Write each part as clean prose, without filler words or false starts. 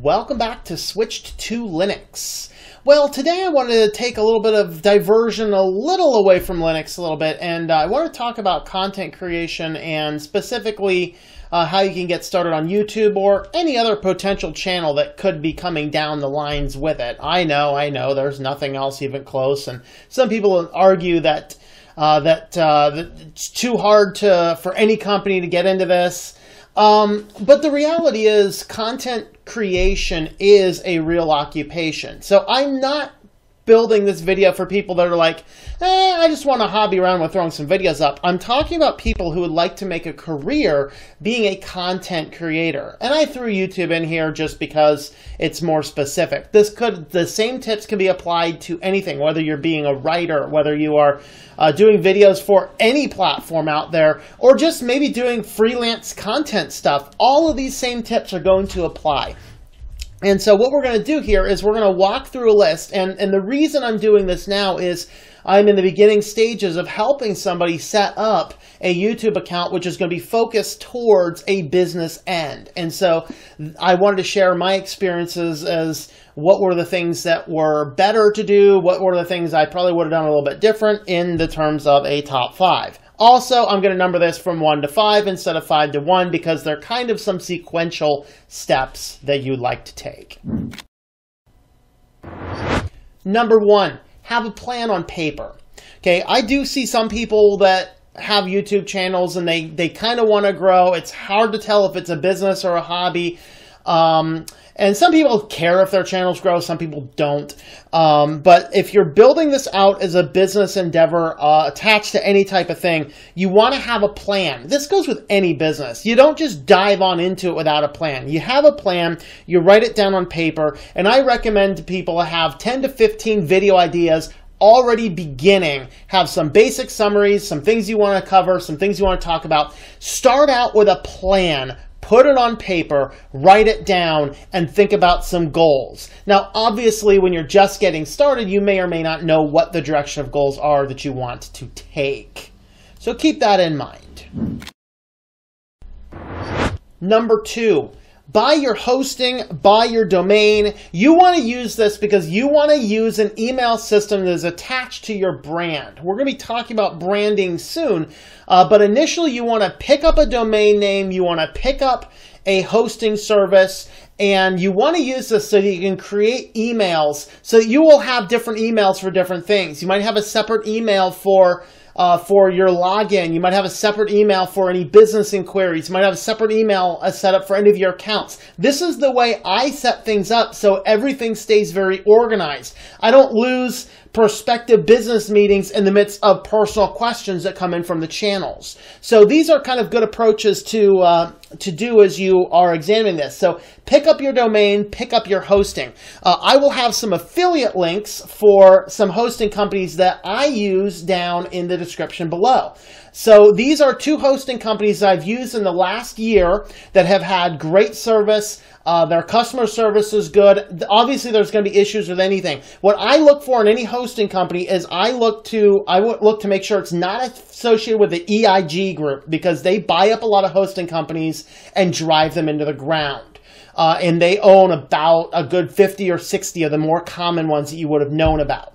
Welcome back to Switched to Linux. Well, today I wanted to take a little bit of diversion a little away from Linux a little bit, and I want to talk about content creation and specifically how you can get started on YouTube or any other potential channel that could be coming down the lines with it. I know, there's nothing else even close, and some people argue that it's too hard for any company to get into this. But the reality is content creation is a real occupation. So I'm not building this video for people that are like, I just want to hobby around with throwing some videos up. I'm talking about people who would like to make a career being a content creator. And I threw YouTube in here just because it's more specific. The same tips can be applied to anything, whether you're being a writer, whether you are doing videos for any platform out there, or just maybe doing freelance content stuff. All of these same tips are going to apply. And so what we're going to do here is we're going to walk through a list. And the reason I'm doing this now is I'm in the beginning stages of helping somebody set up a YouTube account, which is going to be focused towards a business end. And so I wanted to share my experiences as what were the things that were better to do, what were the things I probably would have done a little bit different in the terms of a top 5. Also, I'm going to number this from 1 to 5 instead of 5 to 1 because they're kind of some sequential steps that you'd like to take. Number 1, have a plan on paper. Okay, I do see some people that have YouTube channels and they kind of want to grow. It's hard to tell if it's a business or a hobby. And some people care if their channels grow, some people don't. But if you're building this out as a business endeavor attached to any type of thing, you want to have a plan. This goes with any business. You don't just dive on into it without a plan. You have a plan, you write it down on paper, and I recommend to people to have 10 to 15 video ideas already beginning. Have some basic summaries, some things you want to cover, some things you want to talk about. Start out with a plan. Put it on paper, write it down, and think about some goals. Now, obviously, when you're just getting started, you may or may not know what the direction of goals are that you want to take. So keep that in mind. Number 2, buy your hosting, buy your domain. You want to use this because you want to use an email system that is attached to your brand. We're going to be talking about branding soon, but initially you want to pick up a domain name, you want to pick up a hosting service, and you want to use this so that you can create emails so that you will have different emails for different things. You might have a separate email for your login. You might have a separate email for any business inquiries. You might have a separate email set up for any of your accounts. This is the way I set things up so everything stays very organized. I don't lose prospective business meetings in the midst of personal questions that come in from the channels. So these are kind of good approaches to do as you are examining this. So pick up your domain, pick up your hosting. I will have some affiliate links for some hosting companies that I use down in the description below. So these are 2 hosting companies I've used in the last year that have had great service. Their customer service is good. Obviously, there's going to be issues with anything. What I look for in any hosting company is I would look to make sure it's not associated with the EIG group because they buy up a lot of hosting companies and drive them into the ground. And they own about a good 50 or 60 of the more common ones that you would have known about.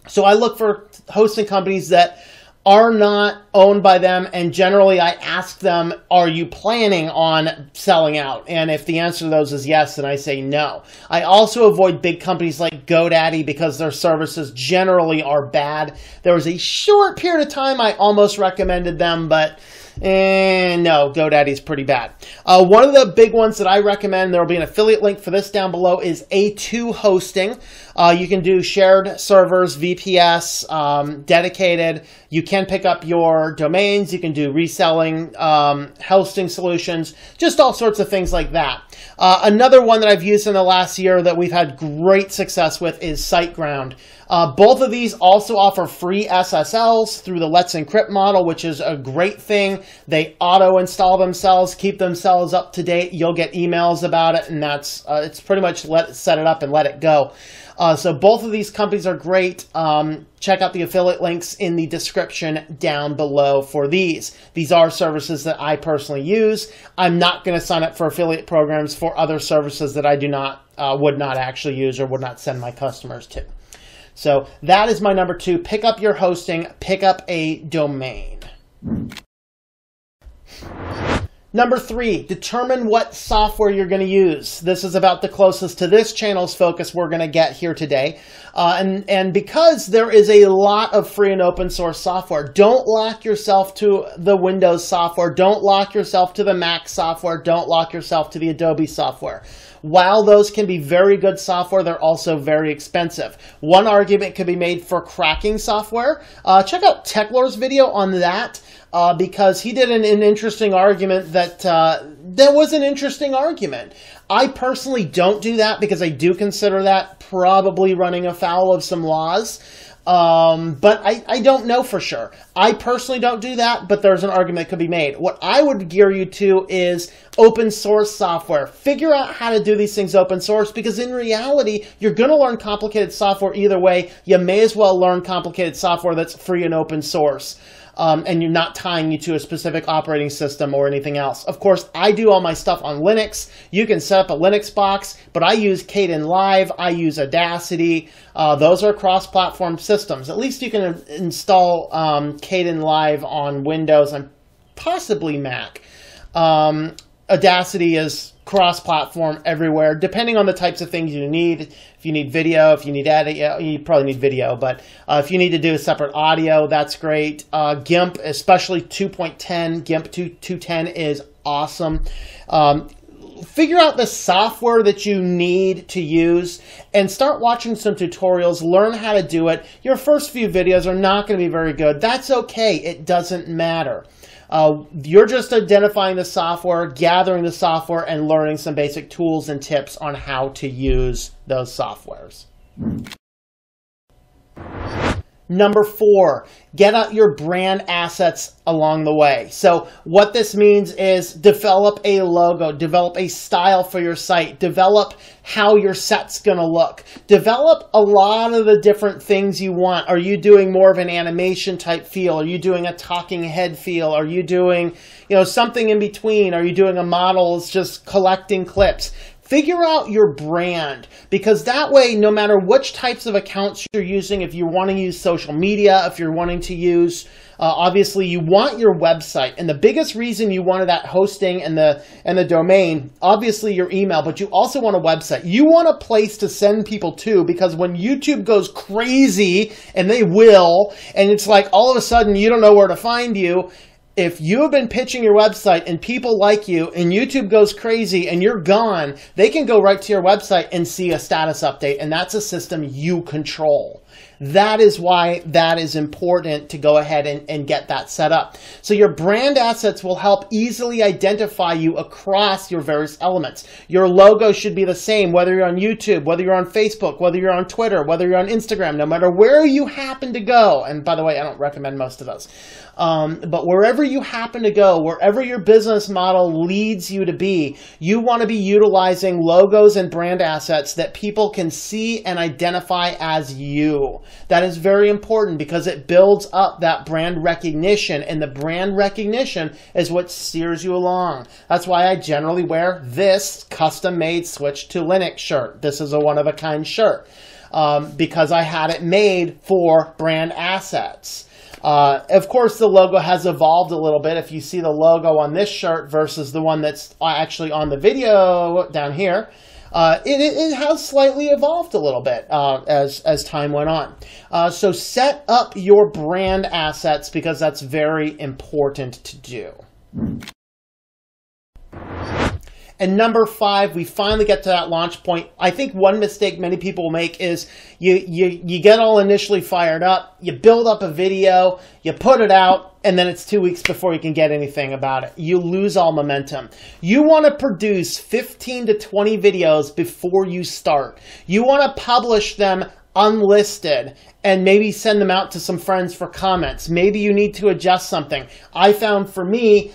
So I look for hosting companies that are not owned by them, and generally I ask them, are you planning on selling out? And if the answer to those is yes, then I say no. I also avoid big companies like GoDaddy because their services generally are bad. There was a short period of time I almost recommended them, but no, GoDaddy's pretty bad. One of the big ones that I recommend, there will be an affiliate link for this down below, is A2 Hosting. You can do shared servers, VPS, dedicated. You can pick up your domains. You can do reselling, hosting solutions, just all sorts of things like that. Another one that I've used in the last year that we've had great success with is SiteGround. Both of these also offer free SSLs through the Let's Encrypt model, which is a great thing. They auto-install themselves, keep themselves up to date. You'll get emails about it, and that's it's pretty much set it up and let it go. So both of these companies are great. Check out the affiliate links in the description down below for these. These are services that I personally use. I'm not going to sign up for affiliate programs for other services that I would not actually use or would not send my customers to. So that is my number 2. Pick up your hosting, pick up a domain. Number 3, determine what software you're going to use. This is about the closest to this channel's focus we're going to get here today. And because there is a lot of free and open source software, don't lock yourself to the Windows software. Don't lock yourself to the Mac software. Don't lock yourself to the Adobe software. While those can be very good software, they're also very expensive. One argument could be made for cracking software. Check out Techlor's video on that. Because he did an interesting argument that was an interesting argument. I personally don't do that because I do consider that probably running afoul of some laws. But I don't know for sure. I personally don't do that, but there's an argument that could be made. What I would gear you to is open source software. Figure out how to do these things open source, because in reality, you're going to learn complicated software either way. You may as well learn complicated software that's free and open source. And you're not tying you to a specific operating system or anything else. Of course, I do all my stuff on Linux. You can set up a Linux box, but I use Kdenlive. I use Audacity. Those are cross-platform systems. At least you can install Kdenlive on Windows and possibly Mac. Audacity is cross-platform everywhere, depending on the types of things you need. If you need video, if you need audio, you probably need video, but if you need to do a separate audio, that's great. GIMP, especially 2.10, GIMP 2.10 is awesome. Figure out the software that you need to use and start watching some tutorials. Learn how to do it. Your first few videos are not going to be very good. That's okay. It doesn't matter. You're just identifying the software, gathering the software, and learning some basic tools and tips on how to use those softwares. Number 4, get out your brand assets along the way. So what this means is develop a logo, develop a style for your site, develop how your set's going to look, develop a lot of the different things you want. Are you doing more of an animation type feel? Are you doing a talking head feel? Are you doing, something in between? Are you doing a model that's just collecting clips? Figure out your brand, because that way, no matter which types of accounts you're using, if you want to use social media, if you're wanting to use, obviously you want your website. And the biggest reason you wanted that hosting and the domain, obviously your email, but you also want a website. You want a place to send people to, because when YouTube goes crazy, and they will, and it's like all of a sudden you don't know where to find you, if you have been pitching your website and people like you and YouTube goes crazy and you're gone, they can go right to your website and see a status update, and that's a system you control. That is why that is important to go ahead and get that set up. So your brand assets will help easily identify you across your various elements. Your logo should be the same, whether you're on YouTube, whether you're on Facebook, whether you're on Twitter, whether you're on Instagram, no matter where you happen to go. And by the way, I don't recommend most of those. But wherever you happen to go, wherever your business model leads you to be, you want to be utilizing logos and brand assets that people can see and identify as you. That is very important because it builds up that brand recognition, and the brand recognition is what steers you along. That's why I generally wear this custom-made Switch to Linux shirt. This is a one-of-a-kind shirt because I had it made for brand assets. Of course, the logo has evolved a little bit. If you see the logo on this shirt versus the one that's actually on the video down here, it has slightly evolved a little bit as time went on. So set up your brand assets, because that's very important to do. And number 5, we finally get to that launch point. I think one mistake many people make is you get all initially fired up, you build up a video, you put it out, and then it's 2 weeks before you can get anything about it. You lose all momentum. You want to produce 15 to 20 videos before you start. You want to publish them unlisted and maybe send them out to some friends for comments. Maybe you need to adjust something. I found for me,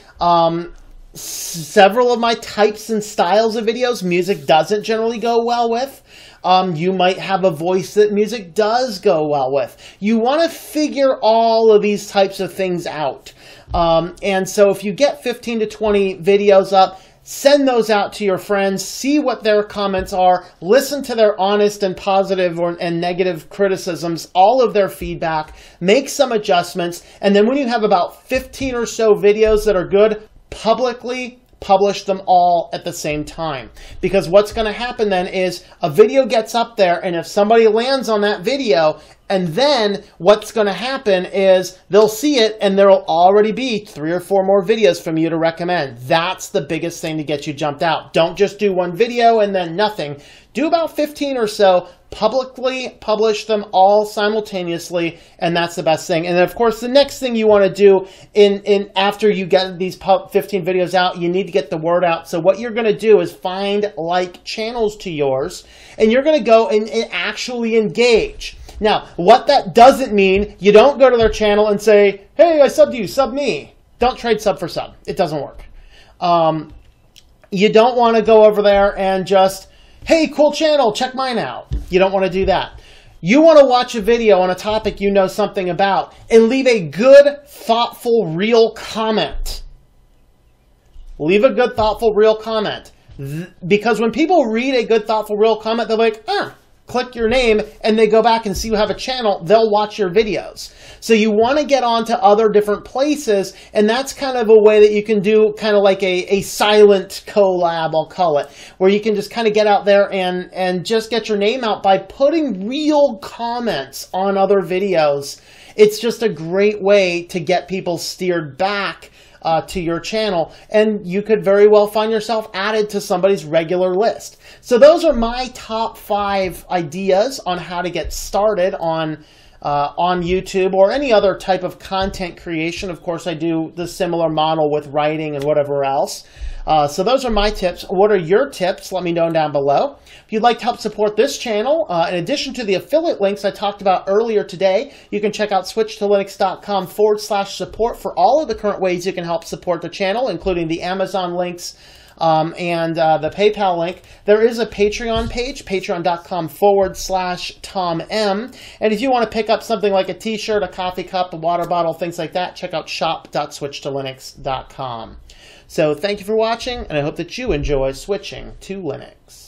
several of my types and styles of videos, music doesn't generally go well with. You might have a voice that music does go well with. You want to figure all of these types of things out. And so if you get 15 to 20 videos up, send those out to your friends, see what their comments are, listen to their honest and positive and negative criticisms, all of their feedback, make some adjustments, and then when you have about 15 or so videos that are good, publicly publish them all at the same time. Because what's going to happen then is a video gets up there, and if somebody lands on that video, and then what's going to happen is they'll see it and there will already be 3 or 4 more videos from you to recommend. That's the biggest thing to get you jumped out. Don't just do one video and then nothing. Do about 15 or so, publicly publish them all simultaneously, and that's the best thing. And of course, the next thing you want to do after you get these 15 videos out, you need to get the word out. So what you're going to do is find like channels to yours, and you're going to go and actually engage. Now, what that doesn't mean, you don't go to their channel and say, hey, I subbed you, sub me. Don't trade sub for sub. It doesn't work. You don't want to go over there and just, hey, cool channel, check mine out. You don't want to do that. You want to watch a video on a topic you know something about and leave a good, thoughtful, real comment. Leave a good, thoughtful, real comment. Because when people read a good, thoughtful, real comment, they're like, click your name, and they go back and see you have a channel, they'll watch your videos. So you want to get onto other different places, and that's kind of a way that you can do kind of like a silent collab, I'll call it, where you can just kind of get out there and just get your name out by putting real comments on other videos. It's just a great way to get people steered back to your channel, and you could very well find yourself added to somebody's regular list. So those are my top 5 ideas on how to get started on YouTube or any other type of content creation. Of course, I do the similar model with writing and whatever else. So those are my tips. What are your tips? Let me know down below. If you'd like to help support this channel, in addition to the affiliate links I talked about earlier today, you can check out switchtolinux.com/support for all of the current ways you can help support the channel, including the Amazon links and the PayPal link. There is a Patreon page, patreon.com/TomM. And if you want to pick up something like a t-shirt, a coffee cup, a water bottle, things like that, check out shop.switchtolinux.com. So thank you for watching, and I hope that you enjoy switching to Linux.